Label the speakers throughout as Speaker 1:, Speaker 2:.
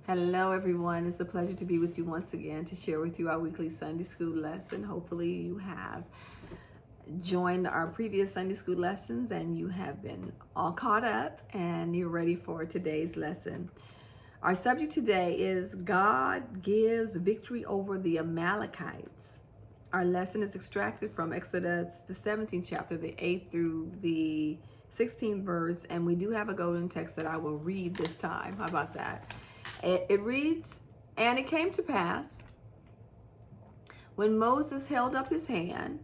Speaker 1: Hello, everyone. It's a pleasure to be with you once again to share with you our weekly Sunday school lesson. Hopefully, you have joined our previous Sunday school lessons and you have been all caught up and you're ready for today's lesson. Our subject today is God gives victory over the Amalekites. Our lesson is extracted from Exodus, the 17th chapter, the 8th through the 16th verse, and we do have a golden text that I will read this time. How about that? It reads, "And it came to pass, when Moses held up his hand,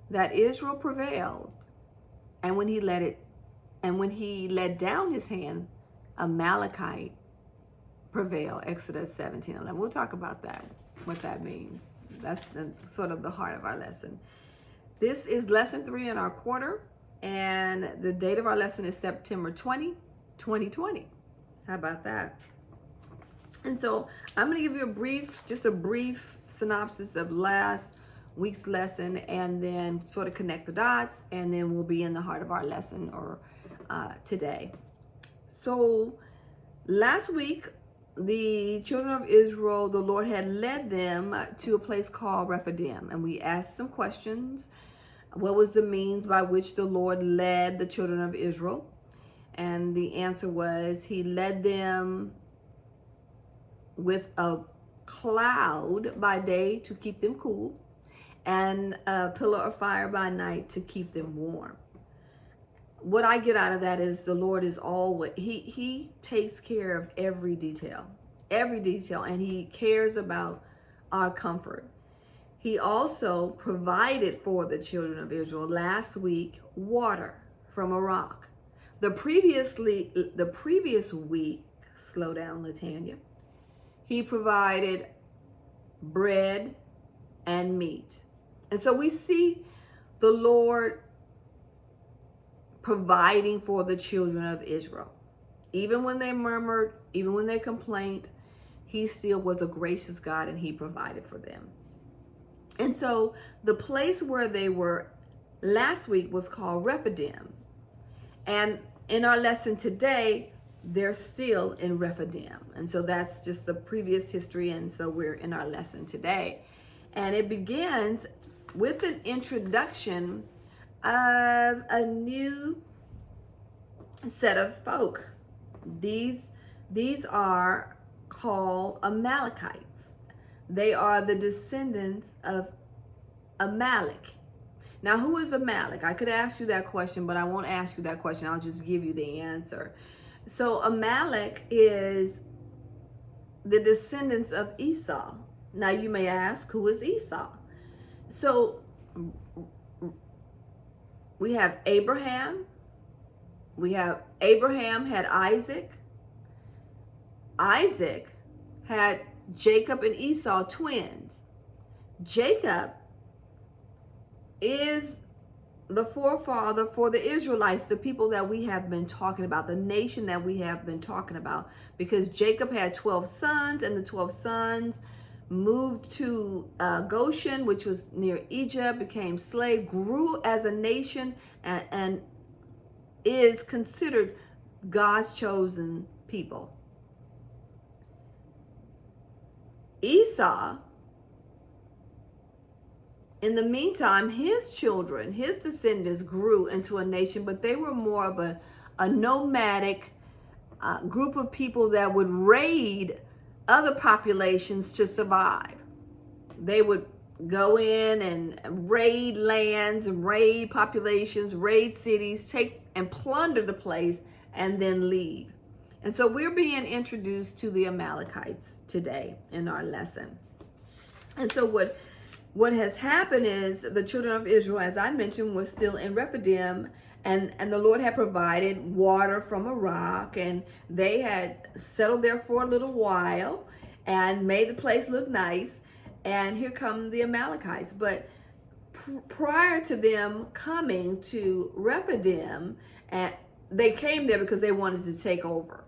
Speaker 1: that Israel prevailed, and when he let down his hand, Amalekite prevailed." Exodus 17:11. We'll talk about that, what that means. That's sort of the heart of our lesson. This is lesson 3 in our quarter, and the date of our lesson is September 20, 2020. How about that? And so I'm going to give you a brief synopsis of last week's lesson, and then sort of connect the dots, and then we'll be in the heart of our lesson today. So last week, the children of Israel, the Lord had led them to a place called Rephidim, and we asked some questions. What was the means by which the Lord led the children of Israel? And the answer was he led them with a cloud by day to keep them cool, and a pillar of fire by night to keep them warm. What I get out of that is the Lord is always, he takes care of every detail, and he cares about our comfort. He also provided for the children of Israel last week water from a rock. The previous week, slow down, Latanya, he provided bread and meat. And so we see the Lord providing for the children of Israel. Even when they murmured, even when they complained, he still was a gracious God, and he provided for them. And so the place where they were last week was called Rephidim. And in our lesson today, they're still in Rephidim. And so that's just the previous history. And so we're in our lesson today. And it begins with an introduction of a new set of folk. These are called Amalekites. They are the descendants of Amalek. Now, who is Amalek? I could ask you that question, but I won't ask you that question. I'll just give you the answer. So Amalek is the descendants of Esau. Now you may ask, who is Esau? So we have Abraham. Abraham had Isaac. Isaac had Jacob and Esau, twins. Jacob is the forefather for the Israelites, the people that we have been talking about, the nation that we have been talking about, because Jacob had 12 sons, and the 12 sons moved to Goshen, which was near Egypt, became slave, grew as a nation, and is considered God's chosen people. Esau, in the meantime, his children, his descendants grew into a nation, but they were more of a nomadic group of people that would raid other populations to survive. They would go in and raid lands, and raid populations, raid cities, take and plunder the place, and then leave. And so we're being introduced to the Amalekites today in our lesson. And so what has happened is the children of Israel, as I mentioned, were still in Rephidim, and the Lord had provided water from a rock, and they had settled there for a little while and made the place look nice. And here come the Amalekites. But prior to them coming to Rephidim, they came there because they wanted to take over.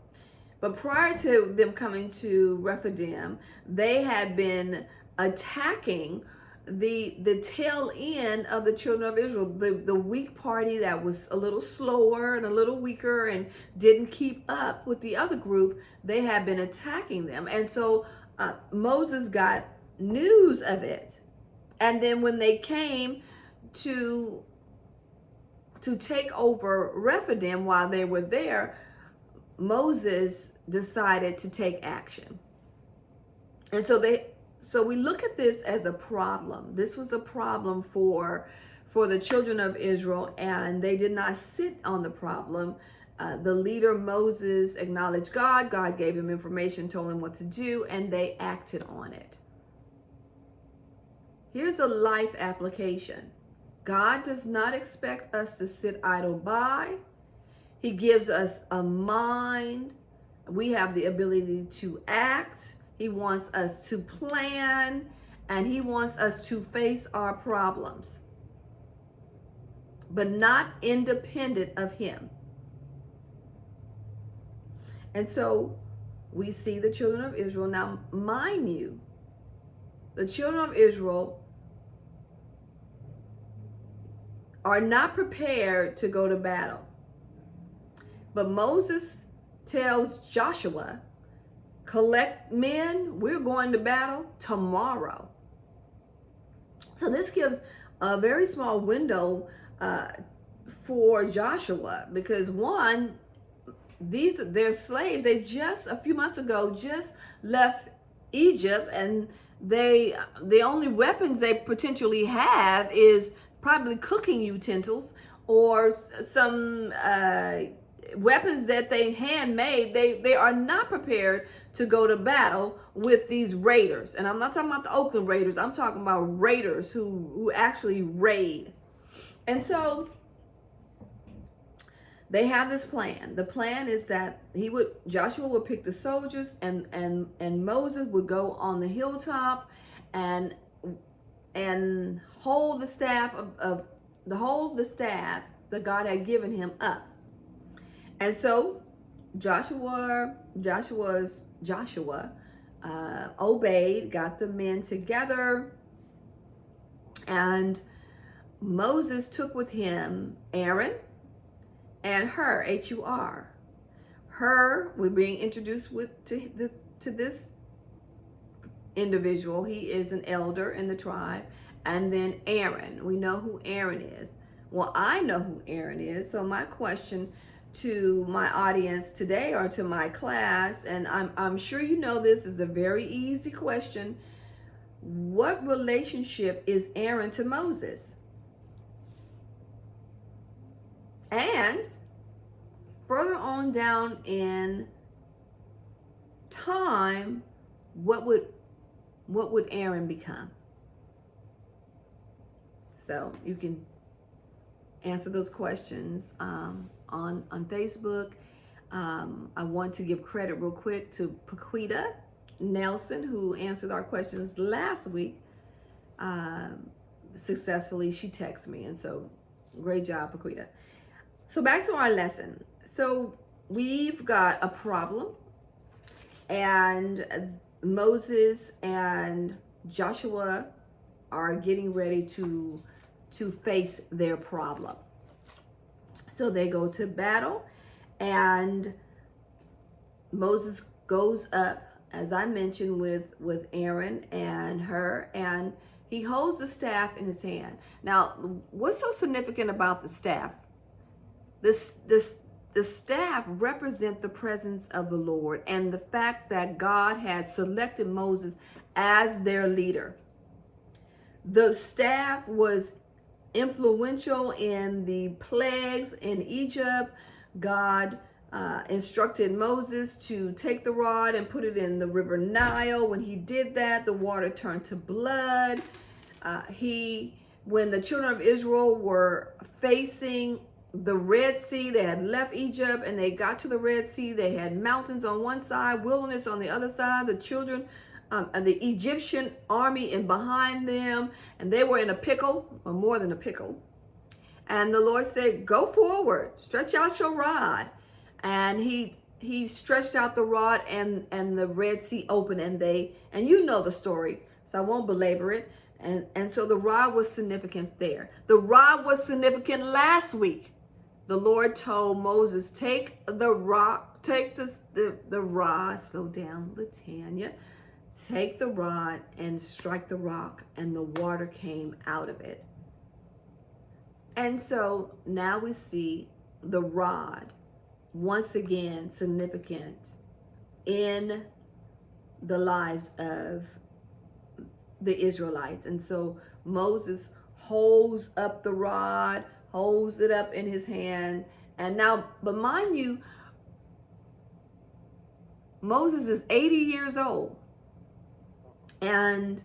Speaker 1: But prior to them coming to Rephidim, they had been attacking the tail end of the children of Israel, the weak party that was a little slower and a little weaker and didn't keep up with the other group, they had been attacking them. And so Moses got news of it. And then when they came to take over Rephidim while they were there, Moses decided to take action. And so we look at this as a problem. This was a problem for the children of Israel, and they did not sit on the problem. The leader Moses acknowledged God. God gave him information, told him what to do, and they acted on it. Here's a life application. God does not expect us to sit idle by. He gives us a mind. We have the ability to act. He wants us to plan, and he wants us to face our problems, but not independent of him. And so we see the children of Israel. Now, mind you, the children of Israel are not prepared to go to battle. But Moses tells Joshua, collect men, we're going to battle tomorrow. So this gives a very small window for Joshua, because one, they're slaves. They just a few months ago just left Egypt, and the only weapons they potentially have is probably cooking utensils or some weapons that they handmade. They are not prepared to go to battle with these raiders. And I'm not talking about the Oakland Raiders. I'm talking about raiders who actually raid. And so they have this plan. The plan is that Joshua would pick the soldiers, and Moses would go on the hilltop and hold the staff the staff that God had given him up. And so Joshua obeyed, got the men together, and Moses took with him Aaron and Hur, H-U-R. Hur, we're being introduced to this individual. He is an elder in the tribe. And then Aaron. We know who Aaron is. Well, I know who Aaron is. So my question to my audience today, or to my class, and I'm sure you know this is a very easy question. What relationship is Aaron to Moses? And further on down in time, what would Aaron become? So you can answer those questions on Facebook. I want to give credit real quick to Paquita Nelson, who answered our questions last week successfully. She texted me, and so great job, Paquita. So back to our lesson. So we've got a problem, and Moses and Joshua are getting ready to face their problem. So they go to battle, and Moses goes up, as I mentioned, with Aaron and Hur, and he holds the staff in his hand. Now, what's so significant about the staff? The staff represent the presence of the Lord, and the fact that God had selected Moses as their leader. The staff was influential in the plagues in Egypt. God instructed Moses to take the rod and put it in the river Nile. When he did that, the water turned to blood. When the children of Israel were facing the Red Sea, they had left Egypt and they got to the Red Sea. They had mountains on one side, wilderness on the other side. The children and the Egyptian army in behind them, and they were in a pickle, or more than a pickle. And the Lord said, go forward, stretch out your rod. And he stretched out the rod, and the Red Sea opened, and you know the story, so I won't belabor it. And so the rod was significant there. The rod was significant last week. The Lord told Moses, take the rock, take the rod, slow down, Latanya, take the rod and strike the rock, and the water came out of it. And so now we see the rod once again significant in the lives of the Israelites. And so Moses holds up the rod, holds it up in his hand. And now, but mind you, Moses is 80 years old and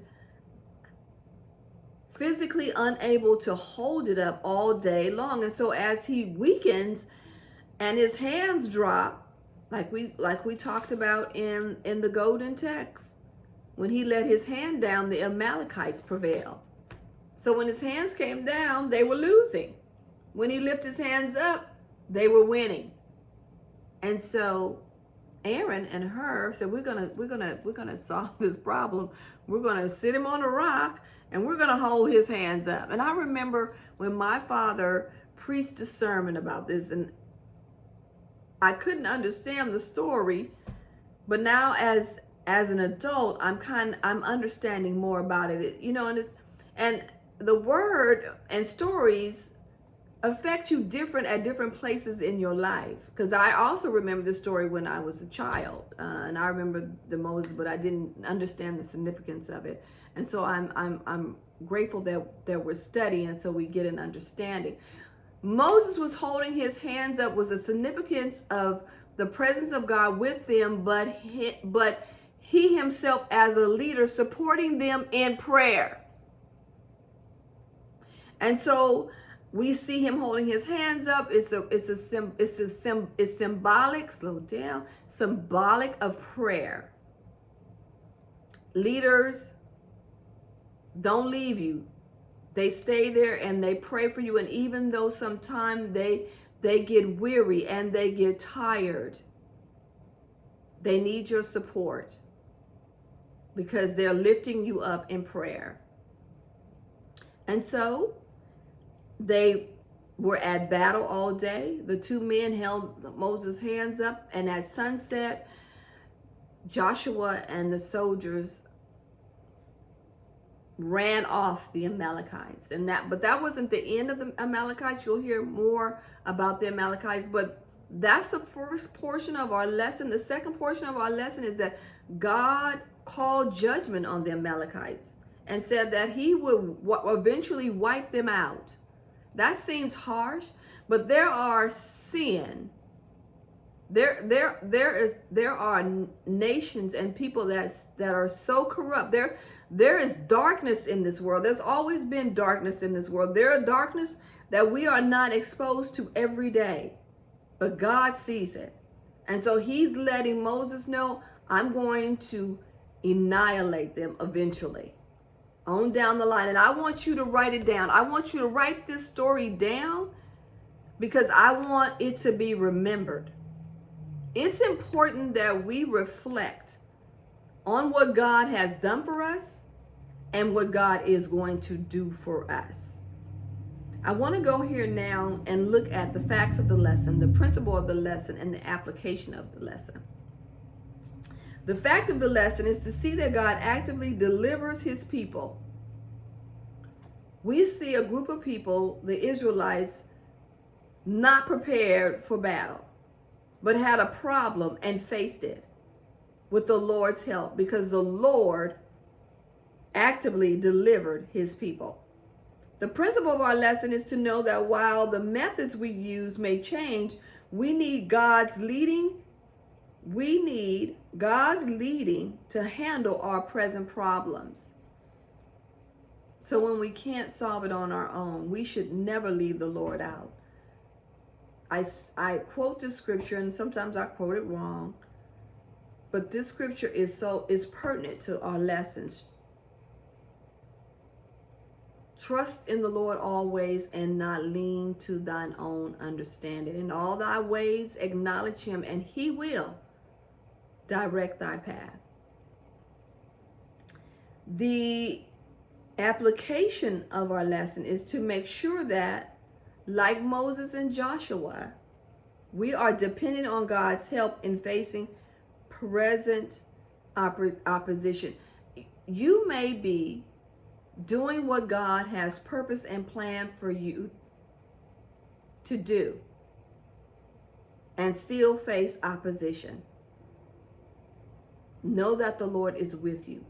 Speaker 1: physically unable to hold it up all day long. And so as he weakens and his hands drop, like we talked about in the golden text, when he let his hand down, the Amalekites prevailed. So when his hands came down, they were losing. When he lifted his hands up, they were winning. And so Aaron and Hur said, we're gonna solve this problem. We're gonna sit him on a rock and we're gonna hold his hands up. And I remember when my father preached a sermon about this, and I couldn't understand the story, but now as an adult, I'm understanding more about it. You know, and the word and stories affect you different at different places in your life. Because I also remember the story when I was a child, and I remember the Moses, but I didn't understand the significance of it. And so I'm grateful that we're studying, so we get an understanding. Moses was holding his hands up was a significance of the presence of God with them, but he himself as a leader supporting them in prayer. And so we see him holding his hands up. It's symbolic, slow down, symbolic of prayer. Leaders don't leave you. They stay there and they pray for you. And even though sometimes they get weary and they get tired, they need your support because they're lifting you up in prayer. And so they were at battle all day. The two men held Moses' hands up, and at sunset, Joshua and the soldiers ran off the Amalekites. But that wasn't the end of the Amalekites. You'll hear more about the Amalekites, but that's the first portion of our lesson. The second portion of our lesson is that God called judgment on the Amalekites and said that he would eventually wipe them out. That seems harsh, but there are sin. There are nations and people that are so corrupt. There is darkness in this world. There's always been darkness in this world. There are darkness that we are not exposed to every day, but God sees it. And so he's letting Moses know, I'm going to annihilate them eventually on down the line. And I want you to write it down. I want you to write this story down because I want it to be remembered. It's important that we reflect on what God has done for us and what God is going to do for us. I want to go here now and look at the facts of the lesson, the principle of the lesson, and the application of the lesson. The fact of the lesson is to see that God actively delivers his people. We see a group of people, the Israelites, not prepared for battle, but had a problem and faced it with the Lord's help because the Lord actively delivered his people. The principle of our lesson is to know that while the methods we use may change, we need God's leading. We need God's leading to handle our present problems. So when we can't solve it on our own, we should never leave the Lord out. I quote the scripture, and sometimes I quote it wrong, but this scripture is pertinent to our lessons. Trust in the Lord always and not lean to thine own understanding. In all thy ways acknowledge him, and he will direct thy path. The application of our lesson is to make sure that, like Moses and Joshua, we are dependent on God's help in facing present opposition. You may be doing what God has purpose and planned for you to do and still face opposition. Know that the Lord is with you.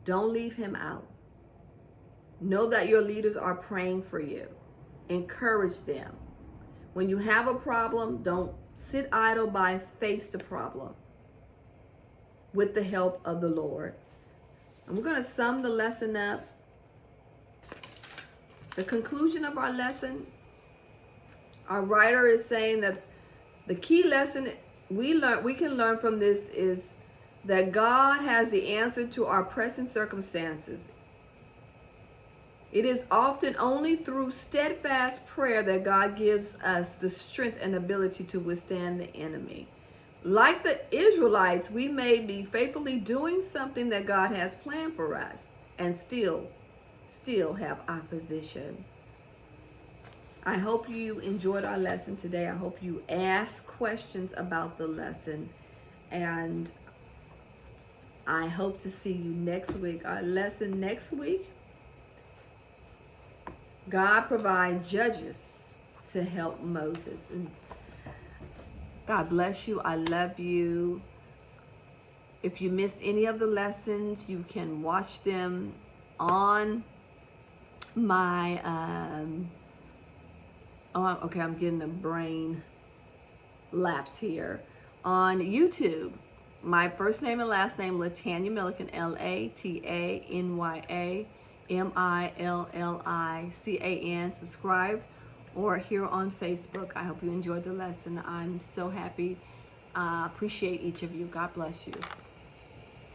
Speaker 1: Don't leave him out. Know that your leaders are praying for you. Encourage them. When you have a problem, don't sit idle by, face the problem with the help of the Lord. And we're going to sum the lesson up. The conclusion of our lesson, our writer is saying that the key lesson we can learn from this is that God has the answer to our present circumstances. It is often only through steadfast prayer that God gives us the strength and ability to withstand the enemy. Like the Israelites, we may be faithfully doing something that God has planned for us and still have opposition. I hope you enjoyed our lesson today. I hope you ask questions about the lesson, and I hope to see you next week. Our lesson next week, God provides judges to help Moses. And God bless you. I love you. If you missed any of the lessons, you can watch them on my okay, I'm getting a brain lapse here. On YouTube, my first name and last name, Latanya Milliken, LaTanyamillican. Subscribe, or here on Facebook. I hope you enjoyed the lesson. I'm so happy. Appreciate each of you. God bless you.